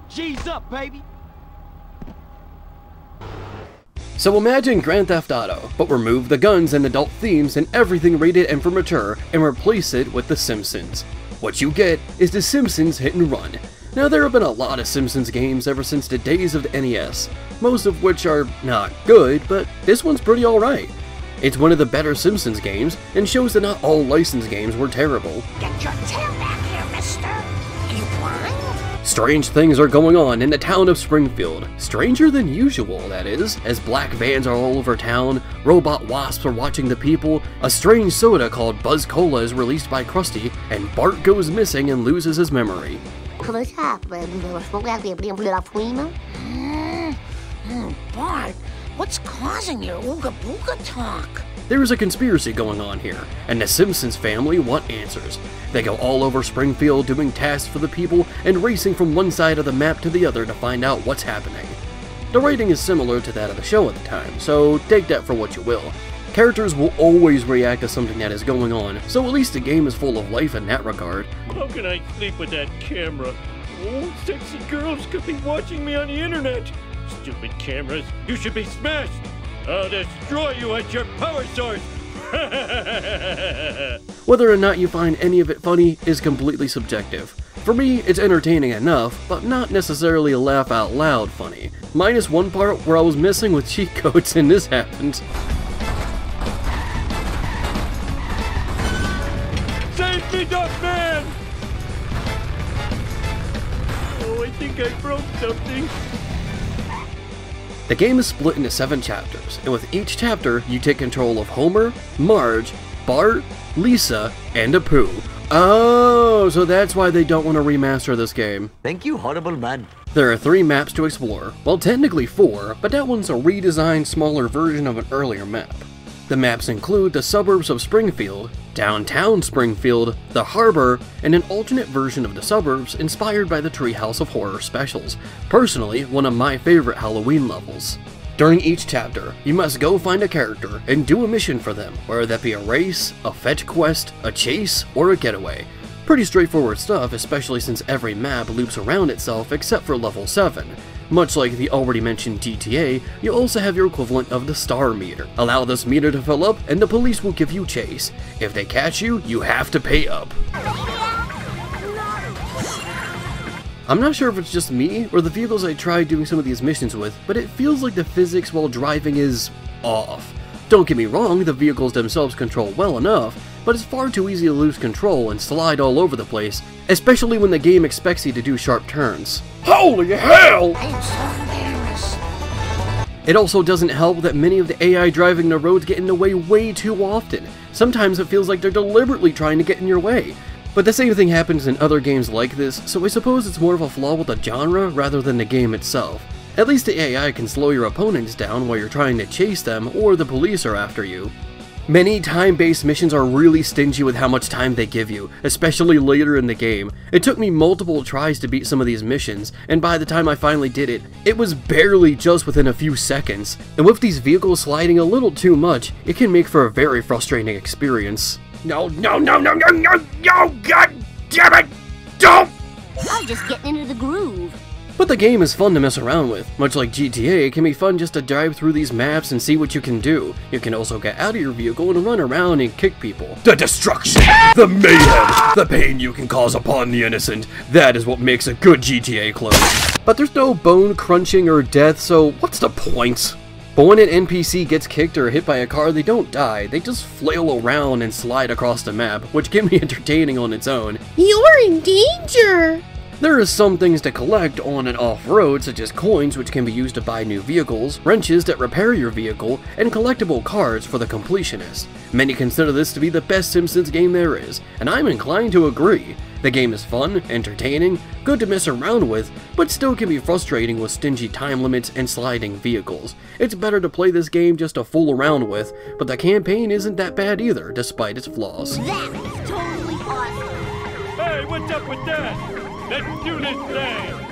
G's up, baby! So imagine Grand Theft Auto, but remove the guns and adult themes and everything rated M for mature and replace it with The Simpsons. What you get is The Simpsons Hit and Run. Now there have been a lot of Simpsons games ever since the days of the NES, most of which are not good, but this one's pretty alright. It's one of the better Simpsons games, and shows that not all licensed games were terrible. Get your tail back here, mister! You blind? Strange things are going on in the town of Springfield. Stranger than usual, that is, as black vans are all over town, robot wasps are watching the people, a strange soda called Buzz Cola is released by Krusty, and Bart goes missing and loses his memory. Bart, what's causing your ooga booga talk? There is a conspiracy going on here, and the Simpsons family want answers. They go all over Springfield doing tasks for the people and racing from one side of the map to the other to find out what's happening. The writing is similar to that of the show at the time, so take that for what you will. Characters will always react to something that is going on, so at least the game is full of life in that regard. How can I sleep with that camera? Oh, sexy girls could be watching me on the internet. Stupid cameras, you should be smashed! I'll destroy you at your power source! Whether or not you find any of it funny is completely subjective. For me, it's entertaining enough, but not necessarily laugh out loud funny. Minus one part where I was messing with cheat codes and this happened. Save me, Duckman! Oh, I think I broke something. The game is split into 7 chapters, and with each chapter, you take control of Homer, Marge, Bart, Lisa, and Apu. Oh, so that's why they don't want to remaster this game. Thank you, horrible man. There are 3 maps to explore. Well, technically 4, but that one's a redesigned, smaller version of an earlier map. The maps include the suburbs of Springfield, downtown Springfield, the harbor, and an alternate version of the suburbs inspired by the Treehouse of Horror specials, personally one of my favorite Halloween levels. During each chapter, you must go find a character and do a mission for them, whether that be a race, a fetch quest, a chase, or a getaway. Pretty straightforward stuff, especially since every map loops around itself except for level 7. Much like the already mentioned GTA, you also have your equivalent of the star meter. Allow this meter to fill up and the police will give you chase. If they catch you, you have to pay up. I'm not sure if it's just me or the vehicles I tried doing some of these missions with, but it feels like the physics while driving is off. Don't get me wrong, the vehicles themselves control well enough, but it's far too easy to lose control and slide all over the place, especially when the game expects you to do sharp turns. Holy hell! I am so embarrassed. It also doesn't help that many of the AI driving the roads get in the way way too often. Sometimes it feels like they're deliberately trying to get in your way. But the same thing happens in other games like this, so I suppose it's more of a flaw with the genre rather than the game itself. At least the AI can slow your opponents down while you're trying to chase them or the police are after you. Many time-based missions are really stingy with how much time they give you, especially later in the game. It took me multiple tries to beat some of these missions, and by the time I finally did it, it was barely just within a few seconds. And with these vehicles sliding a little too much, it can make for a very frustrating experience. No, no, no, no, no, no, no, god damn it! Don't! I'm just getting into the groove. But the game is fun to mess around with. Much like GTA, it can be fun just to drive through these maps and see what you can do. You can also get out of your vehicle and run around and kick people. The destruction! The mayhem! The pain you can cause upon the innocent. That is what makes a good GTA clone. But there's no bone crunching or death, so what's the point? But when an NPC gets kicked or hit by a car, they don't die. They just flail around and slide across the map, which can be entertaining on its own. You're in danger! There are some things to collect on and off-road, such as coins which can be used to buy new vehicles, wrenches that repair your vehicle, and collectible cards for the completionist. Many consider this to be the best Simpsons game there is, and I'm inclined to agree. The game is fun, entertaining, good to mess around with, but still can be frustrating with stingy time limits and sliding vehicles. It's better to play this game just to fool around with, but the campaign isn't that bad either, despite its flaws. That was totally awesome. Hey, what's up with that? Let's do this thing!